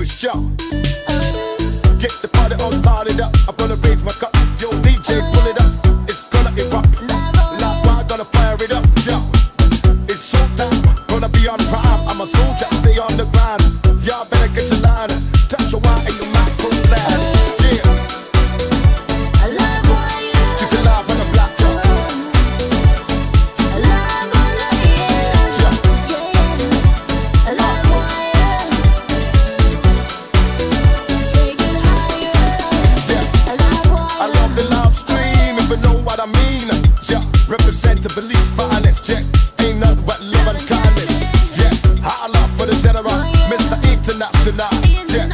is yo. Get the party all started up. I'm gonna raise my cup. Yo, DJ, pull it up. It's gonna erupt. Live wire, gonna fire it up, yo. It's showtime, gonna be on prime. I'm a soldier, stay on the grind. Y'all better get your line. Touch your wire and your mic go loud. Yeah. You can live on the block, yo. Represent the beliefs, violence, yeah. Ain't nothing but love and kindness, yeah. High love for the general, Mr. International, yeah.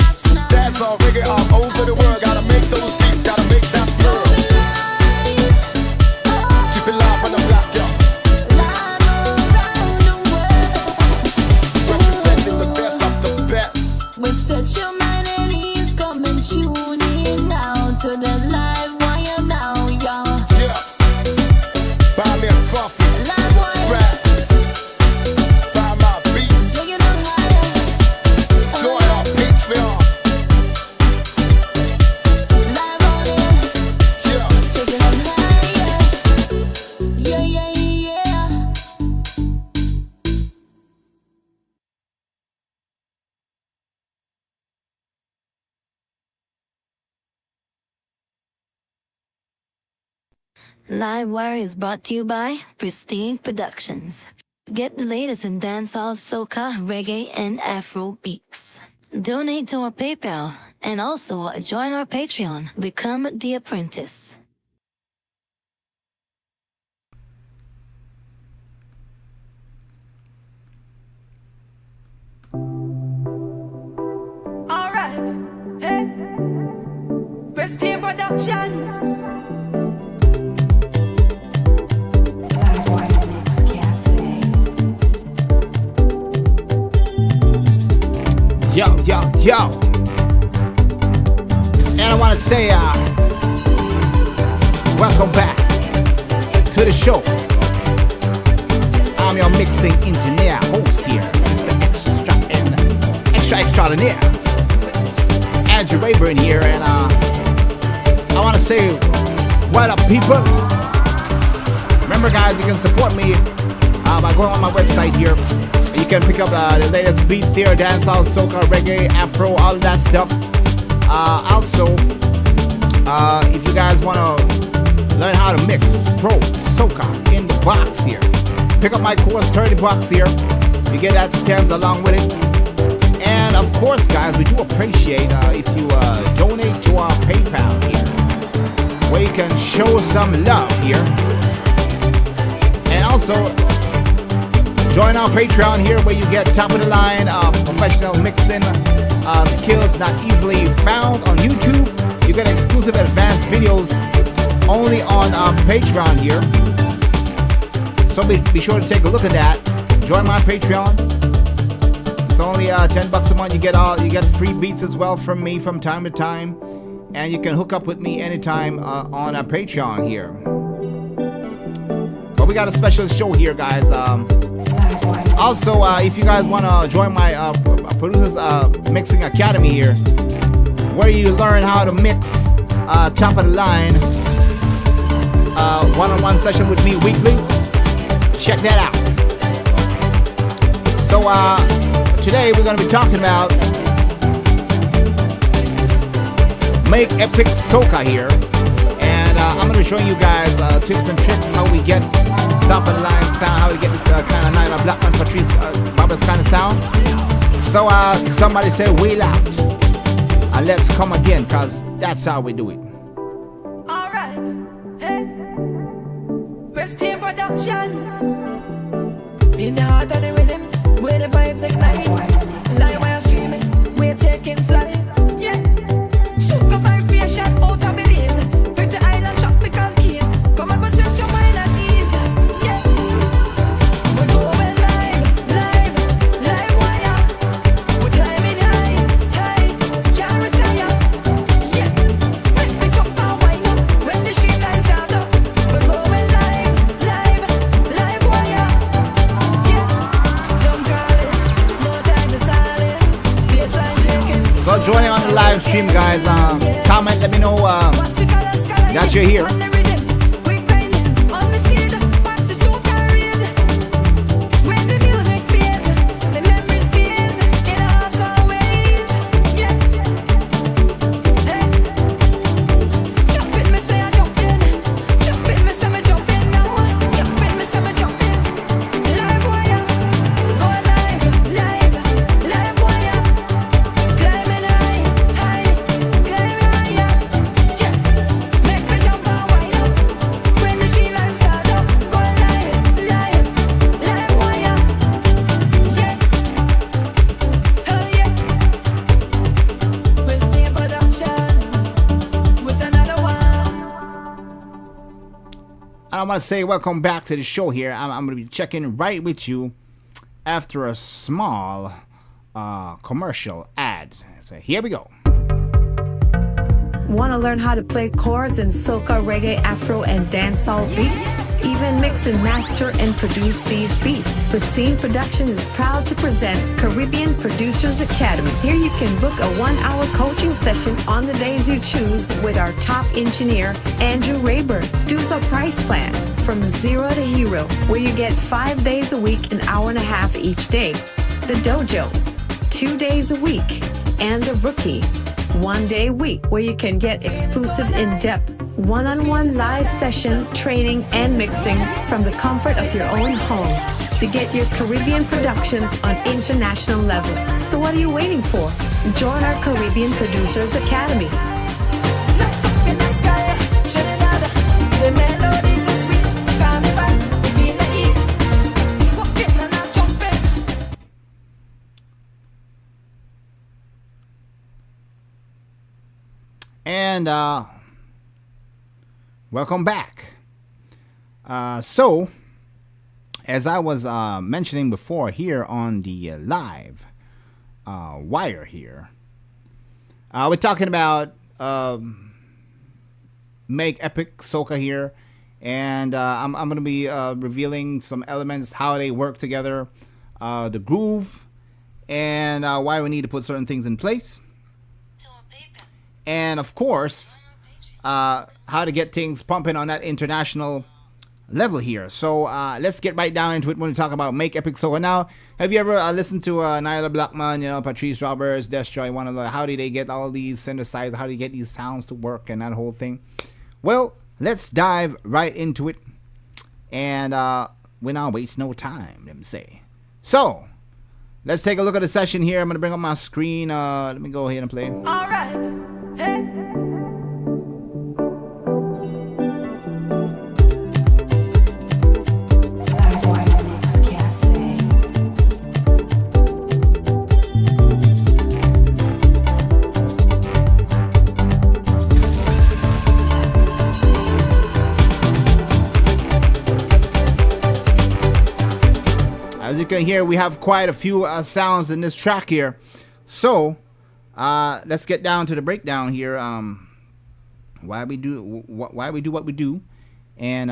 Dance all reggae all over the world. Gotta make those beats, gotta make that pearl. Keep it live on the block, yo. Representing the best of the best. We set your mind at ease, come and tune in now to the live wire now, y'all. Buy me a coffee, subscribe. Buy my beats. Join our Patreon. Live on it. Yeah. Take it up higher. Yeah, yeah, yeah. Livewire is brought to you by Pristine Productions. Get the latest in dancehall, soca, reggae, and Afro beats. Donate to our PayPal and also join our Patreon. Become the apprentice. Alright, hey, Pristine Productions. Yo, yo, yo. And I want to say, welcome back to the show. I'm your mixing engineer, host here, Mr. Extraordinaire. Andrew Rayburn here, and I want to say, what up, people? Remember, guys, you can support me by going on my website here. You can pick up the latest beats here, dancehall, soca, reggae, afro, all that stuff. Also, if you guys want to learn how to mix pro soca in the box here, pick up my course, $30 here. You get that stems along with it. And of course, guys, we do appreciate if you donate to our PayPal here, where you can show some love here. And also, join our Patreon here, where you get top of the line professional mixing skills not easily found on YouTube. You get exclusive advanced videos only on Patreon here. So be sure to take a look at that. Join my Patreon. It's only $10 a month. You get free beats as well from me from time to time, and you can hook up with me anytime on a Patreon here. But we got a special show here, guys. Also, if you guys want to join my Producers Mixing Academy here, where you learn how to mix top of the line, one-on-one session with me weekly, check that out. So today we're going to be talking about Make Epic Soca here, and I'm going to show you guys tips and tricks how we get top of the line sound, how we get this kind of Nyla Blackman, Patrice Roberts kind of sound. So somebody say wheel out and let's come again, cause that's how we do it. Alright, hey, Pristine Productions. In the heart of the rhythm, where the vibes ignite. Live wire streaming, we're taking flight. Yeah, sugar vibration out of Belize. Pretty island tropical keys. Come and go set your mind at ease. Yeah, we're going live, live, live wire. We're climbing high, high, can't retire. Yeah, make me jump and wind up when the street lights start up. We're going live, live, live wire. Yeah, jump calling, no time to silence. joining on the live stream, guys. Comment, let me know that you're here. I want to say welcome back to the show here. I'm going to be checking right with you after a small commercial ad. So here we go. Want to learn how to play chords in soca, reggae, afro, and dancehall beats? Even mix and master and produce these beats. Pristine Production is proud to present Caribbean Producers Academy. Here you can book a 1-hour coaching session on the days you choose with our top engineer, Andrew Rayburn. Dues our price plan from 0 to hero, where you get 5 days a week, an hour and a half each day. The dojo, 2 days a week, and the rookie, 1 day a week, where you can get exclusive in-depth one-on-one live session training and mixing from the comfort of your own home to get your Caribbean productions on international level. So what are you waiting for? Join our Caribbean Producers Academy. Lights up in the sky, Trinidad. The melodies are sweet. It's carnival, we feel the heat. Walking and I'm jumping. And welcome back. So, as I was mentioning before here on the live wire here, we're talking about Make Epic Soca here, and I'm going to be revealing some elements, how they work together, the groove, and why we need to put certain things in place. And of course, how to get things pumping on that international level here. So let's get right down into it when we talk about Make Epic Soca. Now, have you ever listened to Nyla Blackman, Patrice Roberts, Destroy, how do they get all these synthesizers, how do you get these sounds to work and that whole thing? Well, let's dive right into it. And we now waste no time, let me say. So, let's take a look at the session here. I'm going to bring up my screen. Let me go ahead and play. All right. Hey. As you can hear, we have quite a few sounds in this track here. So, let's get down to the breakdown here. Why we do what we do, and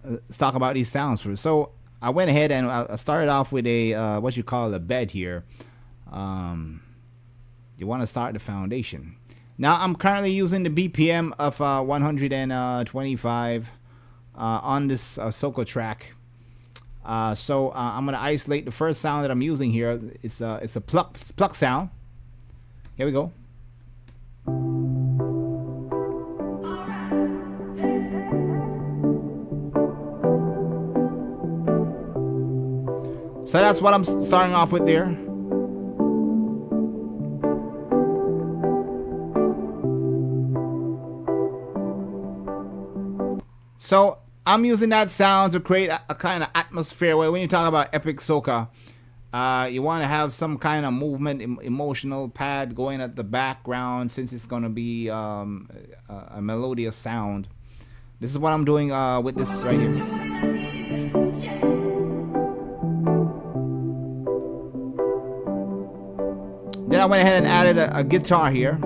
let's talk about these sounds first. So I went ahead and I started off with a what you call a bed here. You want to start the foundation. Now I'm currently using the BPM of 125 on this soca track. So I'm gonna isolate the first sound that I'm using here. It's a pluck sound. Here we go. So that's what I'm starting off with there. So I'm using that sound to create a kind of atmosphere where when you talk about epic soca, you want to have some kind of movement, emotional pad going at the background, since it's going to be a melodious sound. This is what I'm doing with this right here. Then I went ahead and added a guitar here.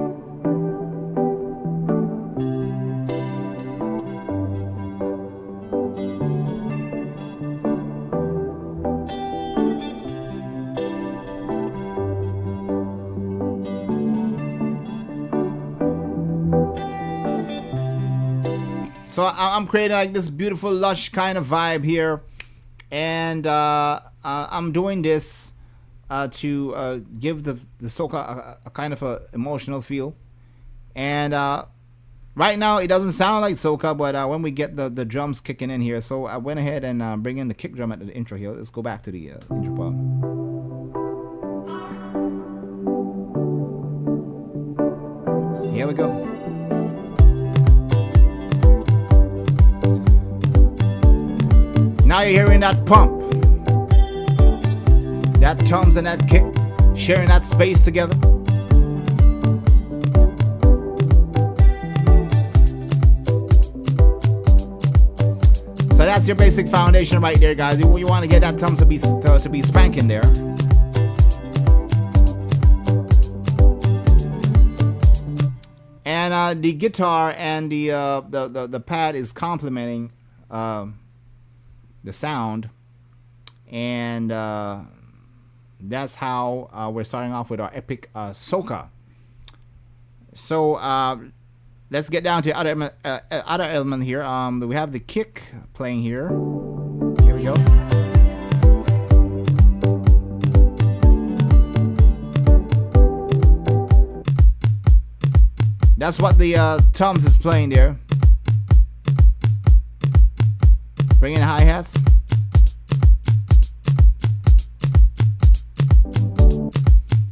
So I'm creating like this beautiful lush kind of vibe here, and I'm doing this to give the soca a kind of a emotional feel. And right now it doesn't sound like soca, but when we get the drums kicking in here, so I went ahead and bring in the kick drum at the intro here. Let's go back to the intro part. Here we go. Now you're hearing that pump, that toms and that kick, sharing that space together. So that's your basic foundation right there, guys. You want to get that toms to be spanking there. And the guitar and the pad is complementing the sound, and that's how we're starting off with our epic soca. So let's get down to other element here. We have the kick playing here. Here we go. That's what the toms is playing there. Bring in hi-hats.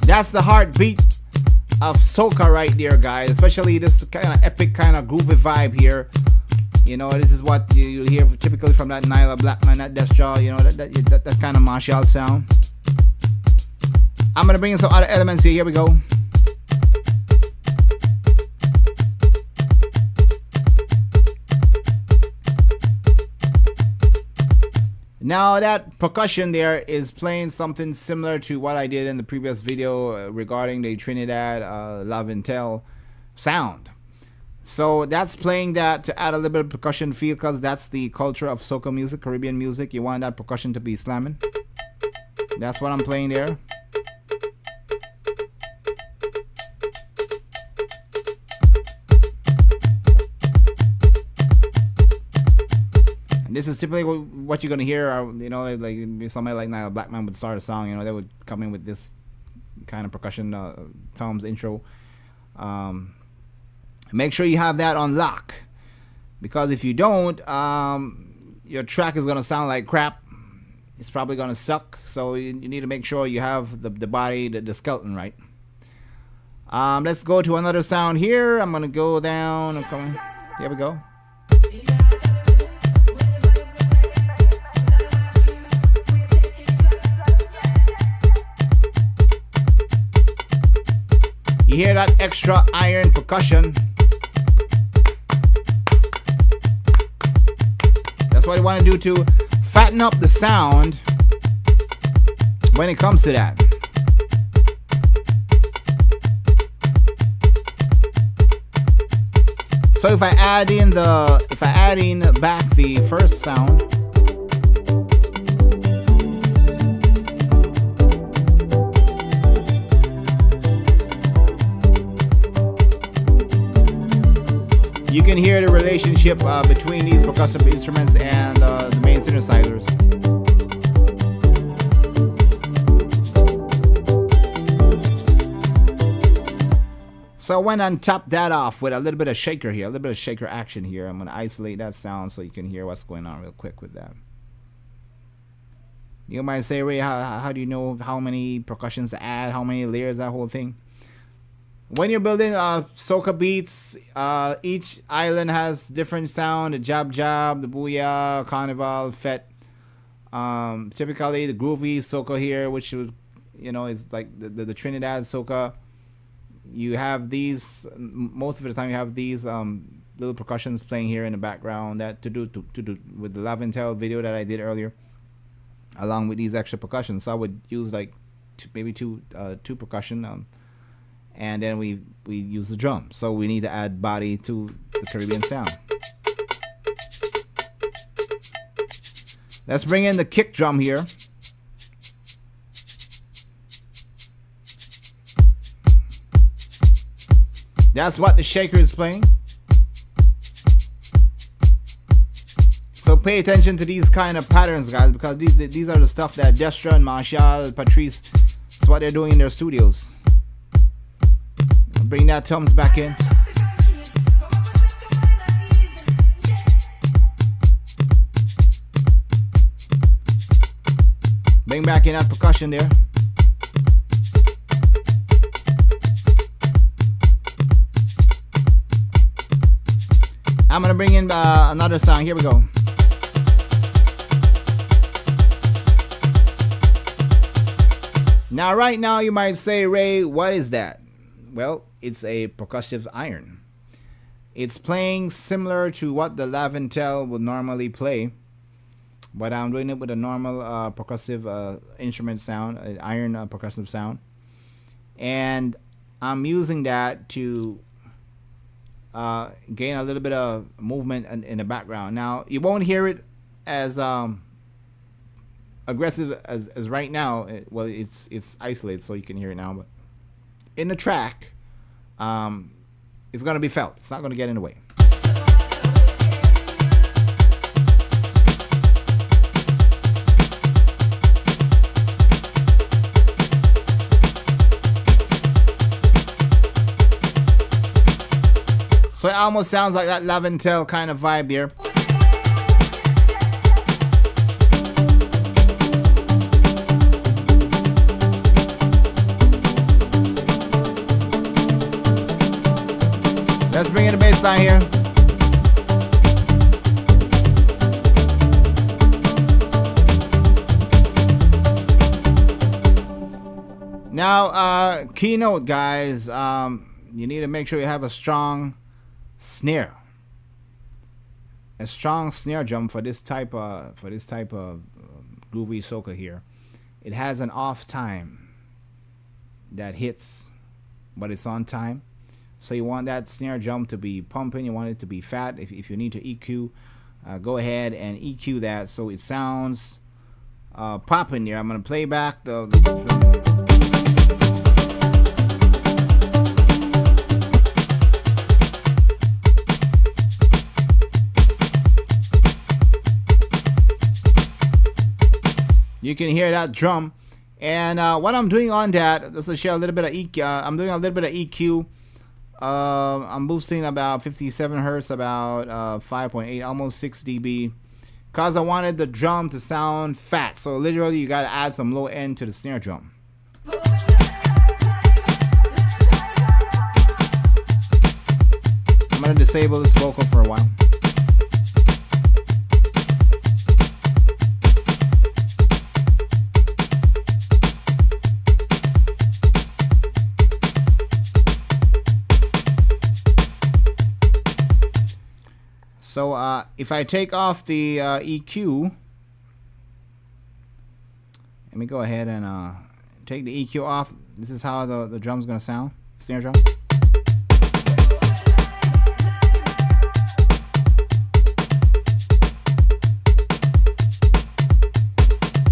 That's the heartbeat of soca right there, guys. Especially this kind of epic, kind of groovy vibe here. You know, this is what you hear typically from that Nyla Blackman, that Deathjaw. You know, that kind of martial sound. I'm gonna bring in some other elements here. Here we go. Now that percussion there is playing something similar to what I did in the previous video regarding the Trinidad La Vintel sound. So that's playing that to add a little bit of percussion feel, because that's the culture of soca music, Caribbean music. You want that percussion to be slamming. That's what I'm playing there. This is typically what you're gonna hear. You know, like somebody like Nyla Blackman would start a song. You know, they would come in with this kind of percussion, toms intro. Make sure you have that on lock, because if you don't, your track is gonna sound like crap. It's probably gonna suck. So you need to make sure you have the body, the skeleton right. Let's go to another sound here. I'm gonna go down and come. Here we go. You hear that extra iron percussion. That's what you want to do to fatten up the sound when it comes to that. So if I add in back the first sound, you can hear the relationship between these percussive instruments and the main synthesizers. So I went and topped that off with a little bit of shaker here, a little bit of shaker action here. I'm going to isolate that sound so you can hear what's going on real quick with that. You might say, Ray, how do you know how many percussions to add, how many layers, that whole thing? When you're building soca beats, each island has different sound. The jab, the booyah, carnival, fet. Typically the groovy soca here, which was, you know, is like the Trinidad soca. You have these, most of the time you have these little percussions playing here in the background, that to do with the La Vintel video that I did earlier, along with these extra percussions. So I would use like maybe two percussion. And then we use the drum. So we need to add body to the Caribbean sound. Let's bring in the kick drum here. That's what the shaker is playing. pay attention to these kind of patterns, guys, because these are the stuff that Destra and Marshall, Patrice, it's what they're doing in their studios. Bring that toms back in. Bring back in that percussion there. I'm gonna bring in another song. Here we go. Now, right now, you might say, Ray, what is that? Well, it's a percussive iron. It's playing similar to what the Laventel would normally play, but I'm doing it with a normal percussive instrument sound, an iron percussive sound, and I'm using that to gain a little bit of movement in the background. Now, you won't hear it as aggressive as right now. Well, it's isolated, so you can hear it now, but in the track, it's going to be felt. It's not going to get in the way. So it almost sounds like that Laventel kind of vibe there. Let's bring in the bass line here. Now, keynote, guys. You need to make sure you have a strong snare, a strong snare drum for this type of groovy soca here. It has an off time that hits, but it's on time. So you want that snare drum to be pumping. You want it to be fat. If you need to EQ, go ahead and EQ that so it sounds popping there. I'm gonna play back the you can hear that drum, and what I'm doing on that, just to share a little bit of EQ. I'm doing a little bit of EQ. I'm boosting about 57 hertz, about 5.8, almost 6 dB, because I wanted the drum to sound fat. So literally, you got to add some low end to the snare drum. I'm gonna disable this vocal for a while. So if I take off the EQ, let me go ahead and take the EQ off. This is how the drum's gonna sound, snare drum.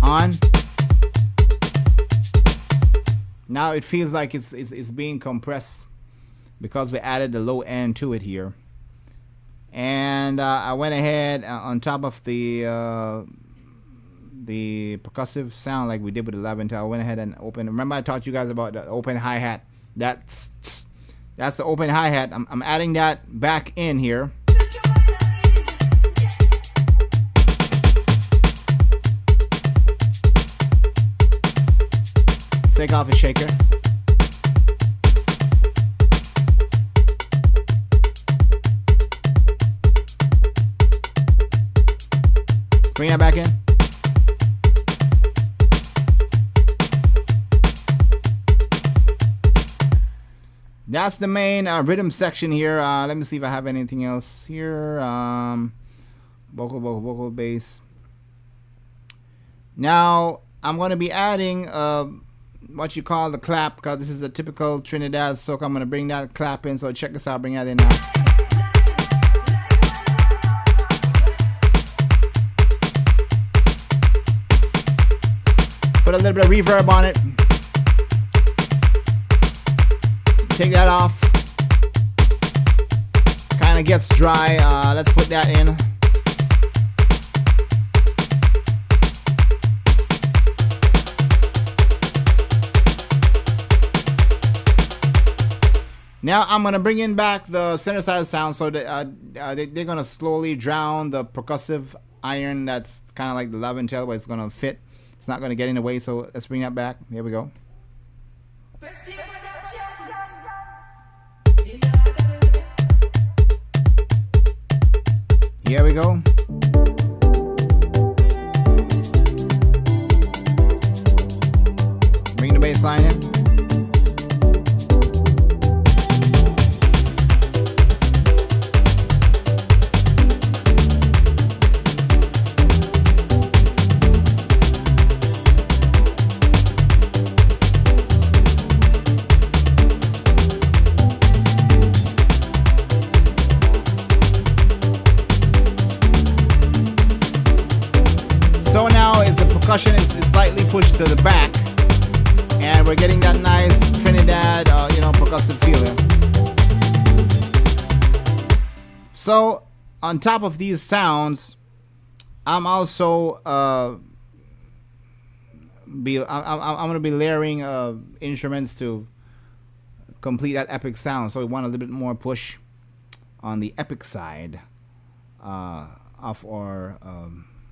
On. Now it feels like it's being compressed because we added the low end to it here. And I went ahead on top of the percussive sound like we did with the Laventel. I went ahead and opened. Remember I taught you guys about the open hi-hat. That's the open hi-hat. I'm adding that back in here. Take off a shaker. Bring that back in. That's the main rhythm section here. Let me see if I have anything else here. Vocal, bass. Now I'm going to be adding what you call the clap, because this is a typical Trinidad soca. I'm going to bring that clap in. So check this out. Bring that in now. Put a little bit of reverb on it. Take that off. Kind of gets dry. Let's put that in. Now I'm gonna bring in back the synthesizer sound, so that, they're gonna slowly drown the percussive iron that's kind of like the love and tail, but it's gonna fit. It's not gonna get in the way. So let's bring that back. Here we go. Here we go. Bring the bass line in. Percussion is slightly pushed to the back, and we're getting that nice Trinidad, percussive feeling. So, on top of these sounds, I'm also I'm going to be layering instruments to complete that epic sound. So we want a little bit more push on the epic side of our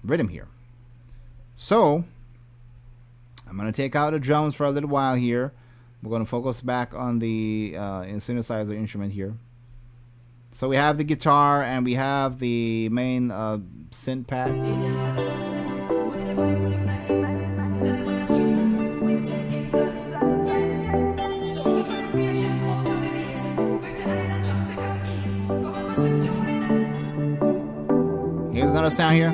rhythm here. So, I'm going to take out the drums for a little while here. We're going to focus back on the synthesizer instrument here. So we have the guitar and we have the main synth pad. Here's another sound here.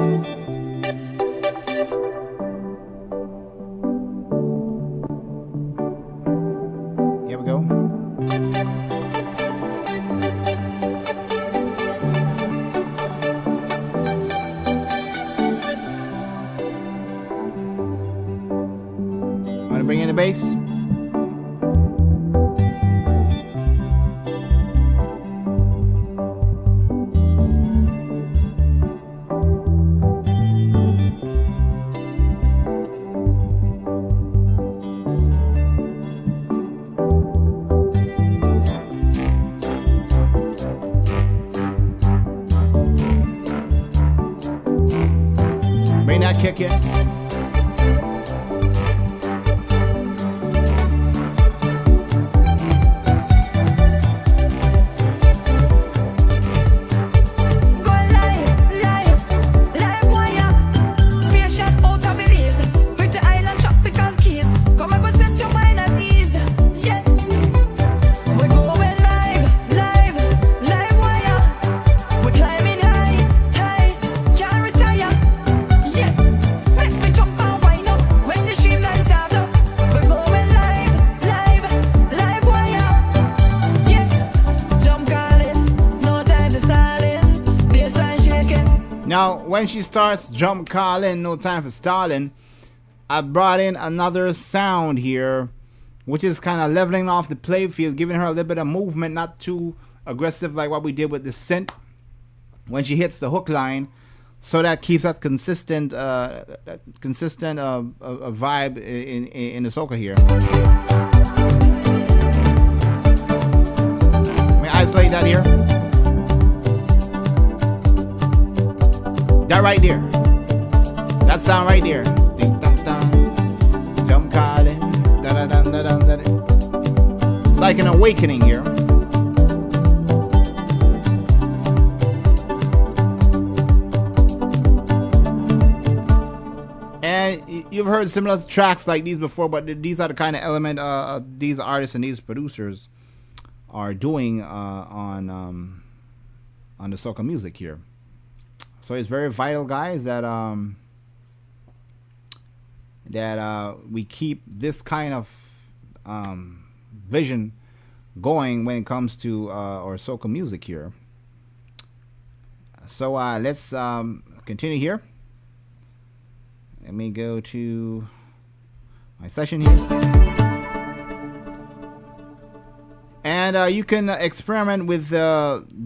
Bring in the bass. Bring that kick in. Now, when she starts jump calling, no time for stalling, I brought in another sound here, which is kind of leveling off the play field, giving her a little bit of movement, not too aggressive like what we did with the synth when she hits the hook line. So that keeps that consistent vibe in the soca here. Let me isolate that here. That right there. That sound right there. Ding, dun, dun. Jump calling. Da, da, da, da, da, da. It's like an awakening here. And you've heard similar tracks like these before, but these are the kind of element these artists and these producers are doing on the soca music here. So it's very vital, guys, that we keep this kind of vision going when it comes to our soca music here. So let's continue here. Let me go to my session here. And you can experiment with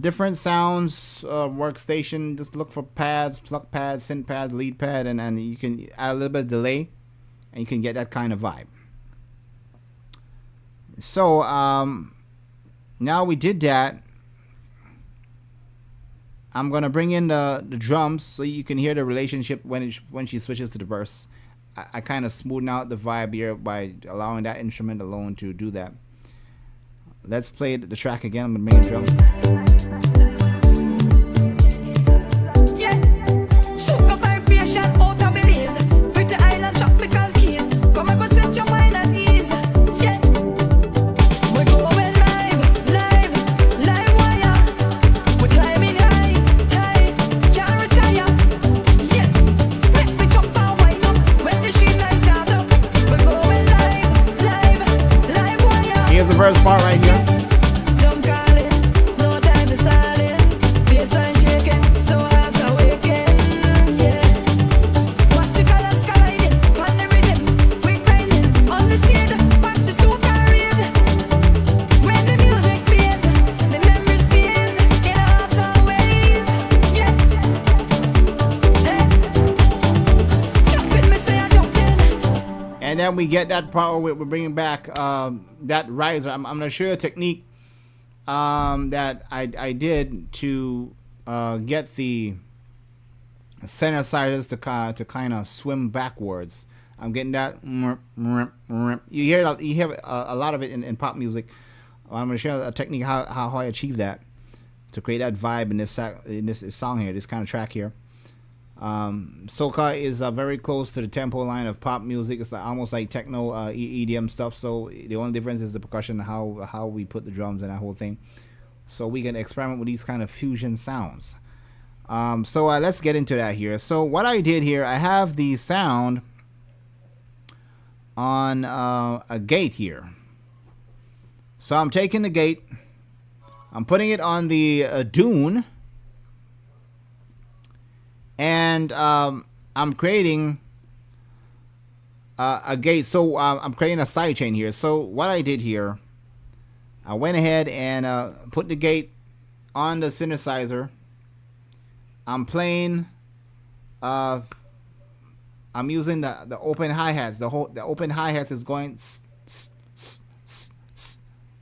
different sounds, workstation. Just look for pads, pluck pads, synth pads, lead pad, and you can add a little bit of delay, and you can get that kind of vibe. So now we did that, I'm gonna bring in the drums so you can hear the relationship when she switches to the verse. I kind of smoothen out the vibe here by allowing that instrument alone to do that. Let's play the track again. I'm gonna bring in drums. Yeah, soca vibration out of Belize. Pretty island tropical keys. Come and go set your mind at ease. Yeah, we're going live, live, live wire. We're climbing high, high, can't retire. Yeah, make me jump and wind up when the street lights start up. We're going live, live, live wire. Here's the verse part right here. Jump calling, no time to silent. Baseline shaking, so hearts awaken. Yeah, what's the colors colliding? On the rhythm, we grinding on the stage. What's the soca read? When the music fades, the memory stays in our hearts always. Yeah, jumping, me say I jumping. And then we get that part where we're bringing back that riser. I'm gonna show you a technique that I did to get the synthesizers to kind of swim backwards. I'm getting that. You hear a lot of it in pop music. I'm gonna show you a technique how I achieve that to create that vibe in this song here, this kind of track here. Soca is very close to the tempo line of pop music. It's almost like techno EDM stuff. So the only difference is the percussion, how we put the drums and that whole thing. So we can experiment with these kind of fusion sounds. So let's get into that here. So what I did here, I have the sound on a gate here. So I'm taking the gate, I'm putting it on the dune. And I'm creating a gate. So I'm creating a sidechain here. So what I did here, I went ahead and put the gate on the synthesizer. I'm playing. I'm using the open hi-hats. The open hi-hats is going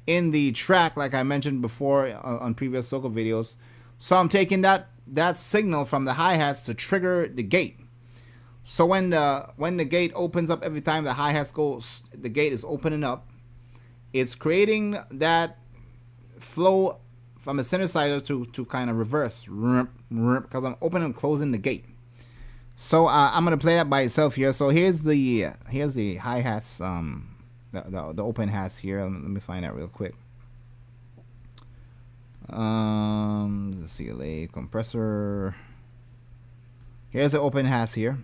in the track, like I mentioned before on previous soca videos. So I'm taking that signal from the hi-hats to trigger the gate. So when the gate opens up, every time the hi-hats go, the gate is opening up. It's creating that flow from the synthesizer to kind of reverse, because I'm opening and closing the gate. So I'm gonna play that by itself here. So here's the hi-hats, the open hats here. Let me find that real quick. Let's see, CLA compressor. Here's the open hats here.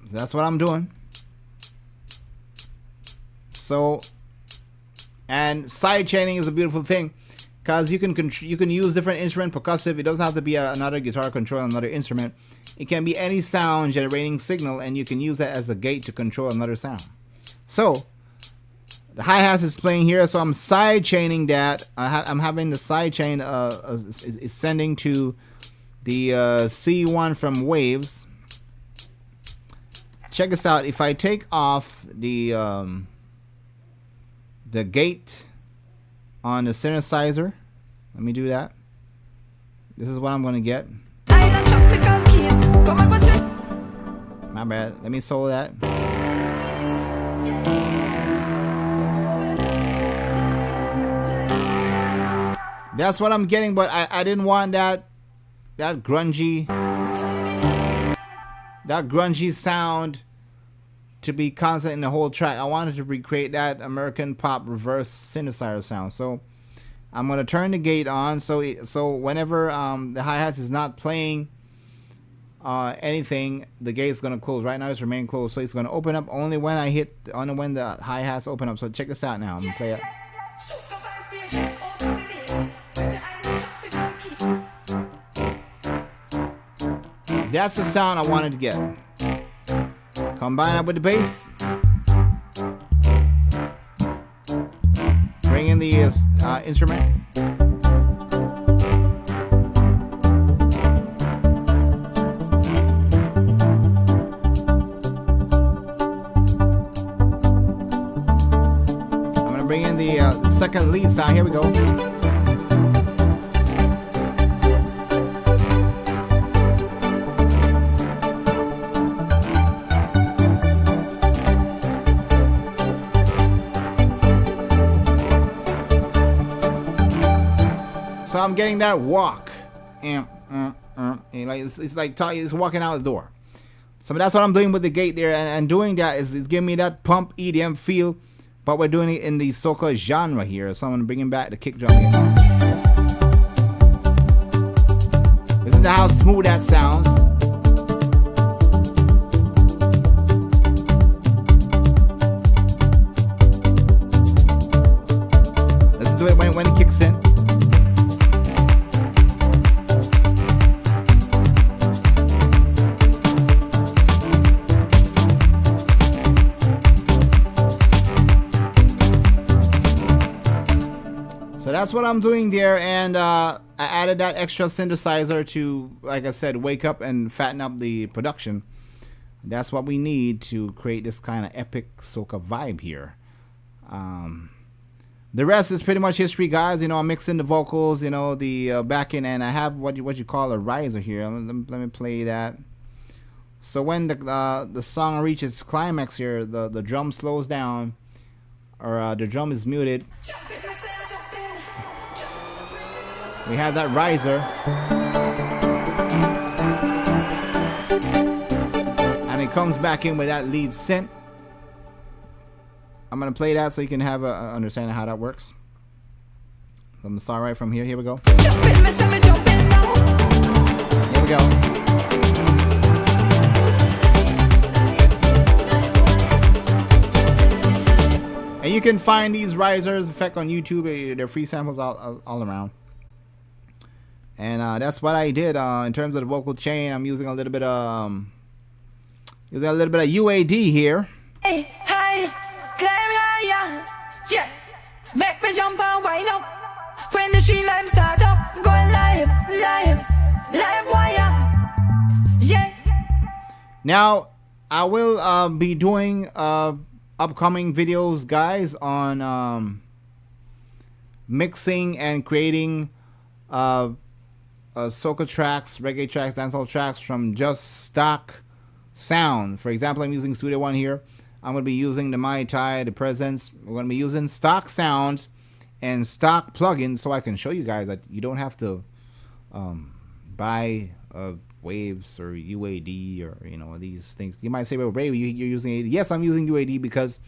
So that's what I'm doing. So, and side chaining is a beautiful thing, because you can use different instrument, percussive. It doesn't have to be another guitar controlling another instrument. It can be any sound generating signal, and you can use that as a gate to control another sound. So the hi-hats is playing here, so I'm side chaining that. I'm having the side chain is sending to the C1 from Waves. Check this out. If I take off the gate on the synthesizer, let me do that. This is what I'm gonna get. My bad. Let me solo that. That's what I'm getting, but I didn't want that grungy sound to be constant in the whole track. I wanted to recreate that American pop reverse synthesizer sound. So I'm gonna turn the gate on, so whenever the hi-hats is not playing anything, the gate is gonna close. Right now it's remain closed, so it's gonna open up only when when the hi-hats open up. So check this out now. I'm gonna play it. That's the sound I wanted to get. Combine that with the bass. Bring in the instrument. I'm gonna gonna bring in the second lead sound. Here we go. So I'm getting that walk, and like it's like it's walking out the door. So that's what I'm doing with the gate there, and doing that is giving me that pump EDM feel, but we're doing it in the soca genre here. So I'm gonna bring back the kick drum here. Listen to how smooth that sounds. Listen to it when it kicks in. So that's what I'm doing there, and I added that extra synthesizer to, like I said, wake up and fatten up the production. That's what we need to create this kind of epic soca vibe here. The rest is pretty much history, guys. You know, I'm mixing the vocals, you know, the backing, and I have what you call a riser here. Let me play that. So when the song reaches climax here, the drum slows down, or the drum is muted. We have that riser, and it comes back in with that lead synth. I'm gonna play that so you can have a understanding of how that works. So I'm gonna start right from here. Here we go. Here we go. And you can find these risers effect on YouTube. They're free samples all around. And that's what I did in terms of the vocal chain. I'm using a little bit of UAD here. Hey, hey, climb higher, yeah. Make me jump and wind up. When the street life start up, going live wire, yeah. Now I will be doing upcoming videos, guys, on mixing and creating soca tracks, reggae tracks, dancehall tracks from just stock sound. For example, I'm using Studio One here. I'm going to be using the Mai Tai, the Presence. We're going to be using stock sound and stock plugins, so I can show you guys that you don't have to buy waves or UAD or, you know, these things. You might say, well, Ray, you're using AD. Yes, I'm using UAD because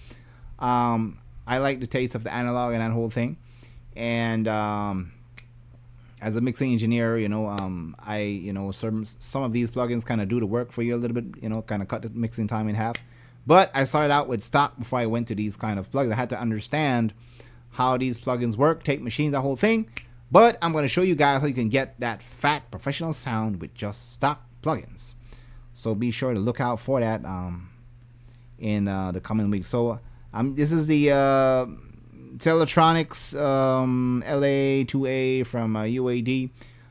I like the taste of the analog and that whole thing. And as a mixing engineer, you know, some of these plugins kind of do the work for you a little bit, you know, kind of cut the mixing time in half. But I started out with stock before I went to these kind of plugins. I had to understand how these plugins work, tape machines, that whole thing. But I'm going to show you guys how you can get that fat professional sound with just stock plugins. So be sure to look out for that in the coming weeks. So this is the Teletronics LA2A from UAD.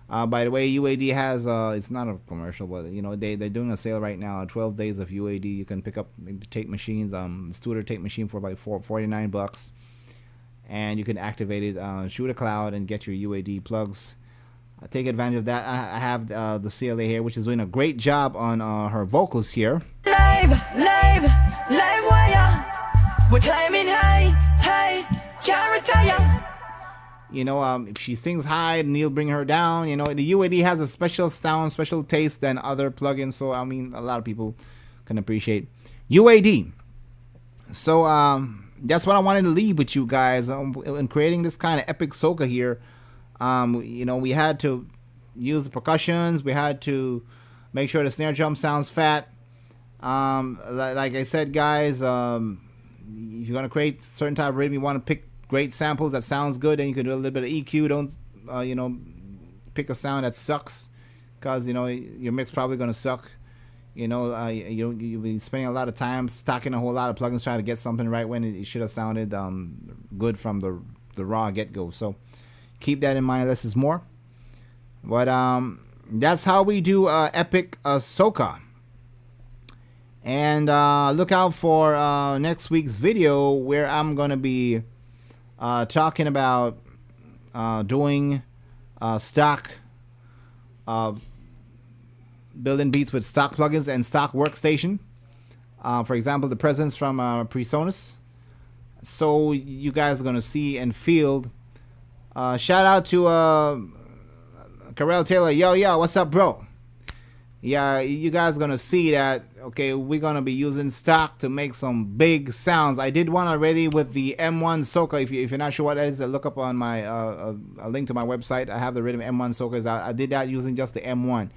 By the way, UAD has it's not a commercial, but you know they're doing a sale right now. 12 days of UAD. You can pick up tape machines, Studer tape machine for like $49, and you can activate it, shoot a cloud, and get your UAD plugs. Take advantage of that. I have the CLA here, which is doing a great job on her vocals here. Live wire. We're climbing high, can't retire. You know, if she sings high, Neil bring her down. You know, the UAD has a special sound, special taste than other plugins. So, I mean, a lot of people can appreciate UAD. So, that's what I wanted to leave with you guys in creating this kind of epic soca here. You know, we had to use the percussions. We had to make sure the snare drum sounds fat. Like I said, guys, if you're going to create certain type of rhythm, you want to pick great samples that sounds good, and you can do a little bit of EQ. Don't you know, pick a sound that sucks, because you know your mix probably gonna suck. You know, you'll be spending a lot of time stocking a whole lot of plugins trying to get something right when it should have sounded good from the raw get go. So keep that in mind. Less is more. But that's how we do epic soca. And look out for next week's video, where I'm gonna be talking about doing stock, building beats with stock plugins and stock workstation. For example, the presence from PreSonus. So you guys are gonna see and feel. Shout out to Carell Taylor. Yo, what's up, bro? Yeah, you guys are gonna see that. Okay, we're gonna be using stock to make some big sounds. I did one already with the M1 soca. If you're not sure what that is, look up on my a link to my website. I have the rhythm M1 soca. I did that using just the M1.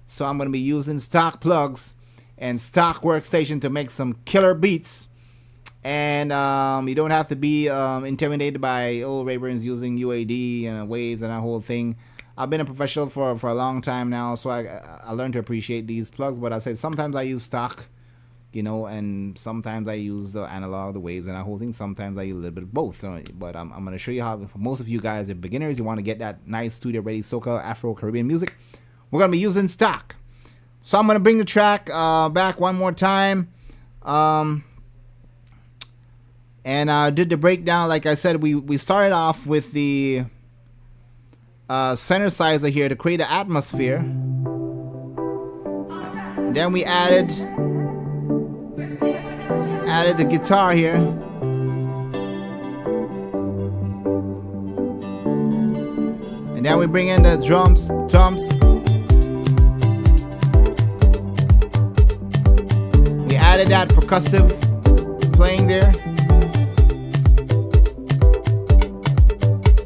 So I'm gonna be using stock plugs and stock workstation to make some killer beats. And you don't have to be intimidated by Rayburn's using UAD and waves and that whole thing. I've been a professional for a long time now, so I learned to appreciate these plugs. But I said sometimes I use stock, and sometimes I use the analog, the waves and that whole thing. Sometimes I use a little bit of both. But I'm going to show you how, for most of you guys are beginners, you want to get that nice studio ready soca, Afro, Caribbean music. We're going to be using stock. So I'm going to bring the track back one more time. And I did the breakdown. Like I said, we started off with the synthesizer here to create an atmosphere. And then we added the guitar here. And then we bring in the drums. We added that percussive playing there.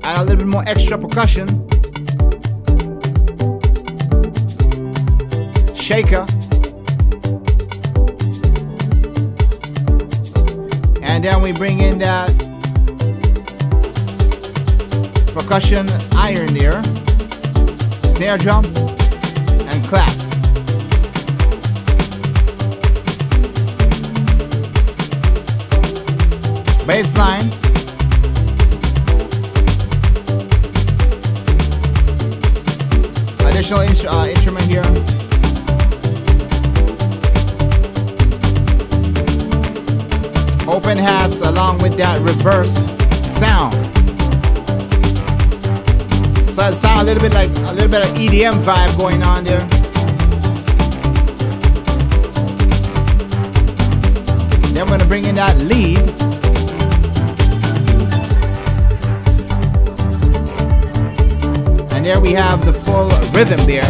Add a little bit more extra percussion. Shaker. And then we bring in that percussion iron there. Snare drums and claps. Bass line. Additional instrument here. Open hats along with that reverse sound. So it sounds a little bit of EDM vibe going on there. Then we're gonna bring in that lead. And there we have the full rhythm there.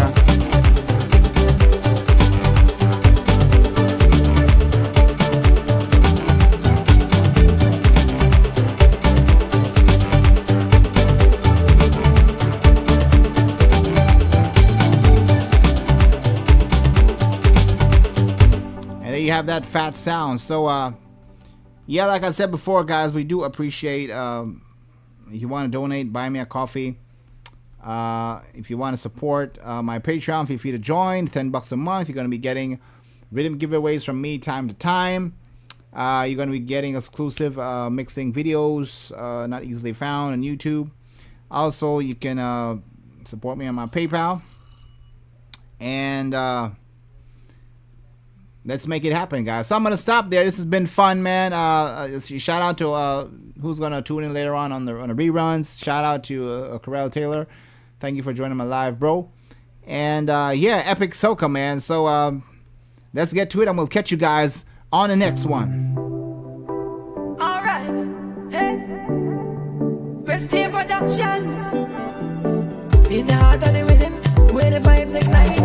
And there you have that fat sound. So yeah, like I said before, guys, we do appreciate if you want to donate, buy me a coffee. If you want to support my Patreon, feel free to join. $10 a month. You're going to be getting rhythm giveaways from me time to time. You're going to be getting exclusive mixing videos not easily found on YouTube. Also, you can support me on my PayPal. And let's make it happen, guys. So I'm going to stop there. This has been fun, man. Shout out to who's going to tune in later on the reruns. Shout out to Carell Taylor. Thank you for joining my live, bro. And yeah, epic soca, man. So let's get to it, and we'll catch you guys on the next one. All right, hey, Prestige Productions. In the heart of the rhythm, where the vibes ignite.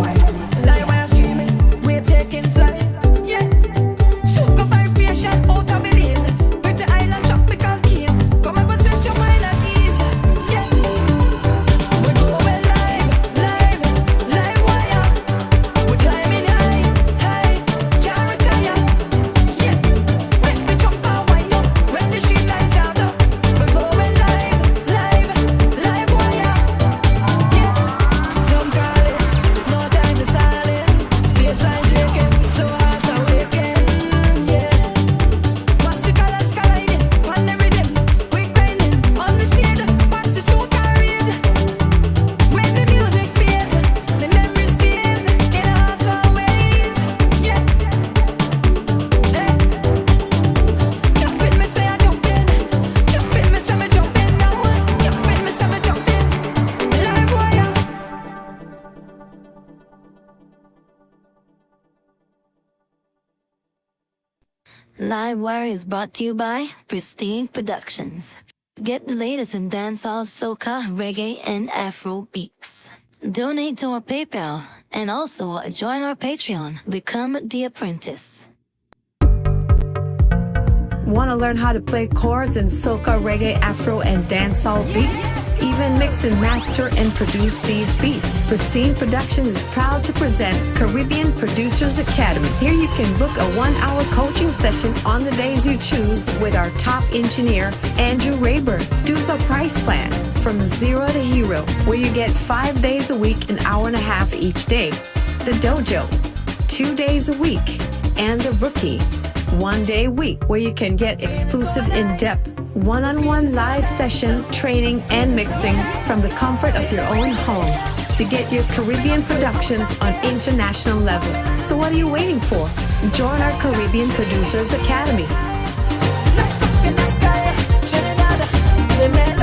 Live wire streaming, we're taking flight. Yeah, soca vibration out of Belize. Pretty island tropical keys. Come up and set your mind at ease. Yeah. Silent. Livewire is brought to you by Pristine Productions. Get the latest in dancehall, soca, reggae, and Afro beats. Donate to our PayPal and also join our Patreon. Become the apprentice. Want to learn how to play chords in soca, reggae, afro, and dancehall beats? Even mix and master and produce these beats. Pristine Production is proud to present Caribbean Producers Academy. Here you can book a 1-hour coaching session on the days you choose with our top engineer, Andrew Rayburn. Dues our price plan from 0 to hero, where you get 5 days a week, an hour and a half each day. The dojo, 2 days a week, and the rookie, 1 day a week, where you can get exclusive in-depth one-on-one live session training and mixing from the comfort of your own home to get your Caribbean productions on international level. So what are you waiting for? Join our Caribbean Producers Academy. Lights up in the sky, Trinidad, the